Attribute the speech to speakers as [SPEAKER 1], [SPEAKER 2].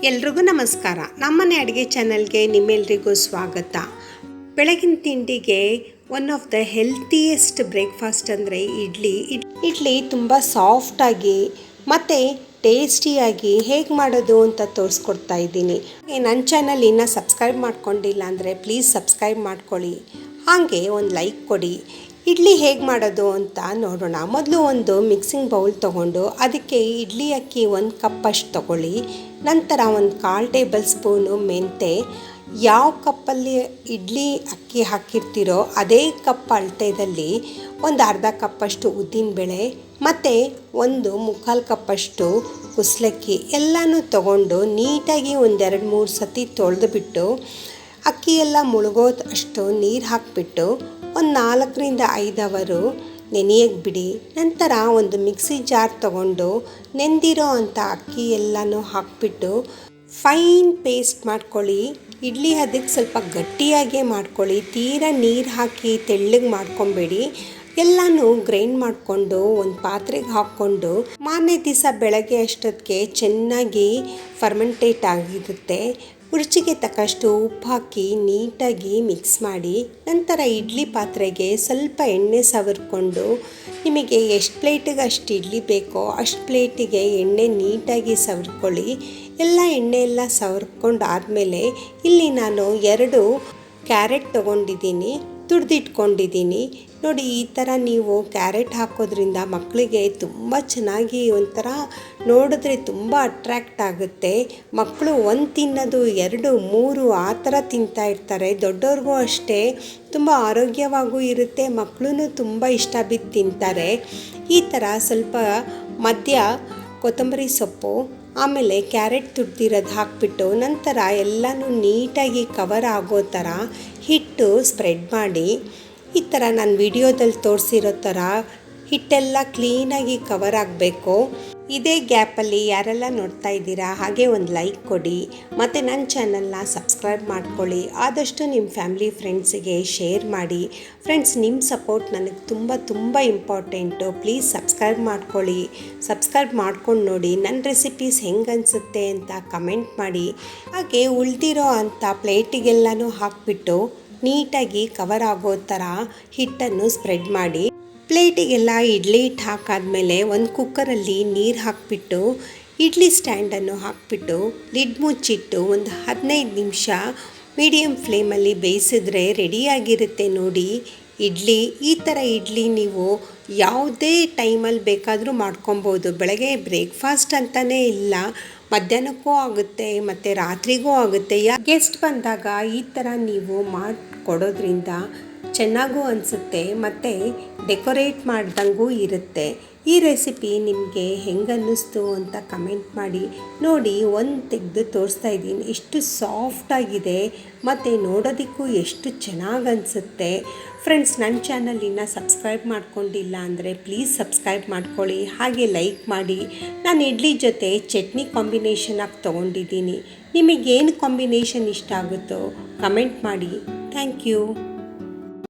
[SPEAKER 1] ಎಲ್ರಿಗೂ ನಮಸ್ಕಾರ. ನಮ್ಮನೆ ಅಡುಗೆ ಚಾನಲ್ಗೆ ನಿಮ್ಮೆಲ್ರಿಗೂ ಸ್ವಾಗತ. ಬೆಳಗಿನ ತಿಂಡಿಗೆ ಒನ್ ಆಫ್ ದ ಹೆಲ್ತಿಯೆಸ್ಟ್ ಬ್ರೇಕ್ಫಾಸ್ಟ್ ಅಂದರೆ ಇಡ್ಲಿ ತುಂಬ ಸಾಫ್ಟಾಗಿ ಮತ್ತು ಟೇಸ್ಟಿಯಾಗಿ ಹೇಗೆ ಮಾಡೋದು ಅಂತ ತೋರಿಸ್ಕೊಡ್ತಾ ಇದ್ದೀನಿ. ನನ್ನ ಚಾನಲ್ ಇನ್ನೂ ಸಬ್ಸ್ಕ್ರೈಬ್ ಮಾಡ್ಕೊಂಡಿಲ್ಲ ಅಂದರೆ ಪ್ಲೀಸ್ ಸಬ್ಸ್ಕ್ರೈಬ್ ಮಾಡ್ಕೊಳ್ಳಿ, ಹಾಗೆ ಒಂದು ಲೈಕ್ ಕೊಡಿ. ಇಡ್ಲಿ ಹೇಗೆ ಮಾಡೋದು ಅಂತ ನೋಡೋಣ. ಮೊದಲು ಒಂದು ಮಿಕ್ಸಿಂಗ್ ಬೌಲ್ ತೊಗೊಂಡು ಅದಕ್ಕೆ ಇಡ್ಲಿ ಅಕ್ಕಿ 1 ಕಪ್ಪಷ್ಟು ತೊಗೊಳ್ಳಿ. ನಂತರ ಒಂದು 1/4 ಟೇಬಲ್ ಸ್ಪೂನು ಮೆಂತೆ, ಯಾವ ಕಪ್ಪಲ್ಲಿ ಇಡ್ಲಿ ಅಕ್ಕಿ ಹಾಕಿರ್ತೀರೋ ಅದೇ ಕಪ್ ಅಳತೆಯಲ್ಲಿ ಒಂದು ಅರ್ಧ ಕಪ್ಪಷ್ಟು ಉದ್ದಿನಬೇಳೆ ಮತ್ತು ಒಂದು 3/4 ಕಪ್ಪಷ್ಟು ಕುಸಲಕ್ಕಿ ಎಲ್ಲನೂ ತೊಗೊಂಡು ನೀಟಾಗಿ 1-2-3 ಸತಿ ತೊಳೆದುಬಿಟ್ಟು ಅಕ್ಕಿ ಎಲ್ಲ ಮುಳುಗೋದಷ್ಟು ನೀರು ಹಾಕಿಬಿಟ್ಟು ಒಂದು 4-5 ಅವರು ನೆನೆಯಕ್ಕೆ ಬಿಡಿ. ನಂತರ ಒಂದು ಮಿಕ್ಸಿ ಜಾರ್ ತೊಗೊಂಡು ನೆಂದಿರೋ ಅಂಥ ಅಕ್ಕಿ ಎಲ್ಲನೂ ಹಾಕಿಬಿಟ್ಟು ಫೈನ್ ಪೇಸ್ಟ್ ಮಾಡ್ಕೊಳ್ಳಿ. ಇಡ್ಲಿ ಅದಕ್ಕೆ ಸ್ವಲ್ಪ ಗಟ್ಟಿಯಾಗೇ ಮಾಡ್ಕೊಳ್ಳಿ, ತೀರಾ ನೀರು ಹಾಕಿ ತೆಳ್ಳಗೆ ಮಾಡ್ಕೊಬೇಡಿ. ಎಲ್ಲನೂ ಗ್ರೈಂಡ್ ಮಾಡಿಕೊಂಡು ಒಂದು ಪಾತ್ರೆಗೆ ಹಾಕ್ಕೊಂಡು ಮಾರನೇ ದಿವಸ ಬೆಳಗ್ಗೆ ಅಷ್ಟೊತ್ತಿಗೆ ಚೆನ್ನಾಗಿ ಫರ್ಮೆಂಟೇಟ್ ಆಗಿರುತ್ತೆ. ರುಚಿಗೆ ತಕ್ಕಷ್ಟು ಉಪ್ಪು ಹಾಕಿ ನೀಟಾಗಿ ಮಿಕ್ಸ್ ಮಾಡಿ ನಂತರ ಇಡ್ಲಿ ಪಾತ್ರೆಗೆ ಸ್ವಲ್ಪ ಎಣ್ಣೆ ಸವರ್ಕೊಂಡು ನಿಮಗೆ ಎಷ್ಟು ಪ್ಲೇಟಿಗೆ ಅಷ್ಟು ಇಡ್ಲಿ ಬೇಕೋ ಅಷ್ಟು ಪ್ಲೇಟಿಗೆ ಎಣ್ಣೆ ನೀಟಾಗಿ ಸವರ್ಕೊಳ್ಳಿ. ಎಲ್ಲ ಎಣ್ಣೆ ಎಲ್ಲ ಸವರ್ಕೊಂಡು ಆದಮೇಲೆ ಇಲ್ಲಿ ನಾನು 2 ಕ್ಯಾರೆಟ್ ತೊಗೊಂಡಿದ್ದೀನಿ, ತುರಿದಿಟ್ಕೊಂಡಿದ್ದೀನಿ. ನೋಡಿ, ಈ ಥರ ನೀವು ಕ್ಯಾರೆಟ್ ಹಾಕೋದ್ರಿಂದ ಮಕ್ಕಳಿಗೆ ತುಂಬ ಚೆನ್ನಾಗಿ ಒಂಥರ ನೋಡಿದ್ರೆ ತುಂಬ ಅಟ್ರ್ಯಾಕ್ಟ್ ಆಗುತ್ತೆ. ಮಕ್ಕಳು 1 ತಿನ್ನೋದು 2-3 ಆ ಥರ ತಿಂತಾ ಇರ್ತಾರೆ. ದೊಡ್ಡವ್ರಿಗೂ ಅಷ್ಟೇ ತುಂಬ ಆರೋಗ್ಯವಾಗೂ ಇರುತ್ತೆ, ಮಕ್ಕಳು ತುಂಬ ಇಷ್ಟ ಬಿದ್ದು ತಿಂತಾರೆ. ಈ ಥರ ಸ್ವಲ್ಪ ಮಧ್ಯ ಕೊತ್ತಂಬರಿ ಸೊಪ್ಪು ಆಮೇಲೆ ಕ್ಯಾರೆಟ್ ತುರಿದಿರೋದು ಹಾಕಿಬಿಟ್ಟು ನಂತರ ಎಲ್ಲನೂ ನೀಟಾಗಿ ಕವರ್ ಆಗೋ ಥರ ಹಿಟ್ಟು ಸ್ಪ್ರೆಡ್ ಮಾಡಿ, ಈ ಥರ ನಾನು ವಿಡಿಯೋದಲ್ಲಿ ತೋರಿಸಿರೋ ಥರ ಹಿಟ್ಟೆಲ್ಲ ಕ್ಲೀನಾಗಿ ಕವರ್ ಆಗಬೇಕು. ಇದೇ ಗ್ಯಾಪಲ್ಲಿ ಯಾರೆಲ್ಲ ನೋಡ್ತಾ ಇದ್ದೀರಾ ಹಾಗೆ ಒಂದು ಲೈಕ್ ಕೊಡಿ ಮತ್ತು ನನ್ನ ಚಾನಲ್ನ ಸಬ್ಸ್ಕ್ರೈಬ್ ಮಾಡ್ಕೊಳ್ಳಿ. ಆದಷ್ಟು ನಿಮ್ಮ ಫ್ಯಾಮಿಲಿ ಫ್ರೆಂಡ್ಸಿಗೆ ಶೇರ್ ಮಾಡಿ. ಫ್ರೆಂಡ್ಸ್, ನಿಮ್ಮ ಸಪೋರ್ಟ್ ನನಗೆ ತುಂಬ ಇಂಪಾರ್ಟೆಂಟು. ಪ್ಲೀಸ್ ಸಬ್ಸ್ಕ್ರೈಬ್ ಮಾಡ್ಕೊಳ್ಳಿ. ಸಬ್ಸ್ಕ್ರೈಬ್ ಮಾಡ್ಕೊಂಡು ನೋಡಿ ನನ್ನ ರೆಸಿಪೀಸ್ ಹೆಂಗೆ ಅನಿಸುತ್ತೆ ಅಂತ ಕಮೆಂಟ್ ಮಾಡಿ. ಹಾಗೆ ಉಳಿದಿರೋ ಅಂಥ ಪ್ಲೇಟಿಗೆಲ್ಲನೂ ಹಾಕಿಬಿಟ್ಟು ನೀಟಾಗಿ ಕವರ್ ಆಗೋ ಥರ ಹಿಟ್ಟನ್ನು ಸ್ಪ್ರೆಡ್ ಮಾಡಿ. ಪ್ಲೇಟಿಗೆಲ್ಲ ಇಡ್ಲಿ ಹಿಟ್ಟು ಹಾಕಾದ್ಮೇಲೆ ಒಂದು ಕುಕ್ಕರಲ್ಲಿ ನೀರು ಹಾಕಿಬಿಟ್ಟು ಇಡ್ಲಿ ಸ್ಟ್ಯಾಂಡನ್ನು ಹಾಕಿಬಿಟ್ಟು ಲಿಡ್ ಮುಚ್ಚಿಟ್ಟು ಒಂದು 15 ನಿಮಿಷ ಮೀಡಿಯಮ್ ಫ್ಲೇಮಲ್ಲಿ ಬೇಯಿಸಿದ್ರೆ ರೆಡಿಯಾಗಿರುತ್ತೆ ನೋಡಿ ಇಡ್ಲಿ. ಈ ಥರ ಇಡ್ಲಿ ನೀವು ಯಾವುದೇ ಟೈಮಲ್ಲಿ ಬೇಕಾದರೂ ಮಾಡ್ಕೊಬೋದು. ಬೆಳಗ್ಗೆ ಬ್ರೇಕ್ಫಾಸ್ಟ್ ಅಂತಲೇ ಇಲ್ಲ, ಮಧ್ಯಾಹ್ನಕ್ಕೂ ಆಗುತ್ತೆ ಮತ್ತು ರಾತ್ರಿಗೂ ಆಗುತ್ತೆ. ಗೆಸ್ಟ್ ಬಂದಾಗ ಈ ಥರ ನೀವು ಮಾಡಿಕೊಡೋದ್ರಿಂದ ಚೆನ್ನಾಗೂ ಅನಿಸುತ್ತೆ ಮತ್ತು ಡೆಕೋರೇಟ್ ಮಾಡ್ದಂಗೂ ಇರುತ್ತೆ. ಈ ರೆಸಿಪಿ ನಿಮಗೆ ಹೆಂಗೆ ಅನ್ನಿಸ್ತು ಅಂತ ಕಮೆಂಟ್ ಮಾಡಿ. ನೋಡಿ, ಒಂದು ತೆಗೆದು ತೋರಿಸ್ತಾ ಇದ್ದೀನಿ, ಎಷ್ಟು ಸಾಫ್ಟಾಗಿದೆ ಮತ್ತು ನೋಡೋದಕ್ಕೂ ಎಷ್ಟು ಚೆನ್ನಾಗಿ ಅನಿಸುತ್ತೆ. ಫ್ರೆಂಡ್ಸ್, ನನ್ನ ಚಾನಲ್ ಇನ್ನೂ ಸಬ್ಸ್ಕ್ರೈಬ್ ಮಾಡ್ಕೊಂಡಿಲ್ಲ ಅಂದರೆ ಪ್ಲೀಸ್ ಸಬ್ಸ್ಕ್ರೈಬ್ ಮಾಡ್ಕೊಳ್ಳಿ, ಹಾಗೆ ಲೈಕ್ ಮಾಡಿ. ನಾನು ಇಡ್ಲಿ ಜೊತೆ ಚಟ್ನಿ ಕಾಂಬಿನೇಷನಾಗಿ ತೊಗೊಂಡಿದ್ದೀನಿ. ನಿಮಗೇನು ಕಾಂಬಿನೇಷನ್ ಇಷ್ಟ ಆಗುತ್ತೋ ಕಮೆಂಟ್ ಮಾಡಿ. Thank you.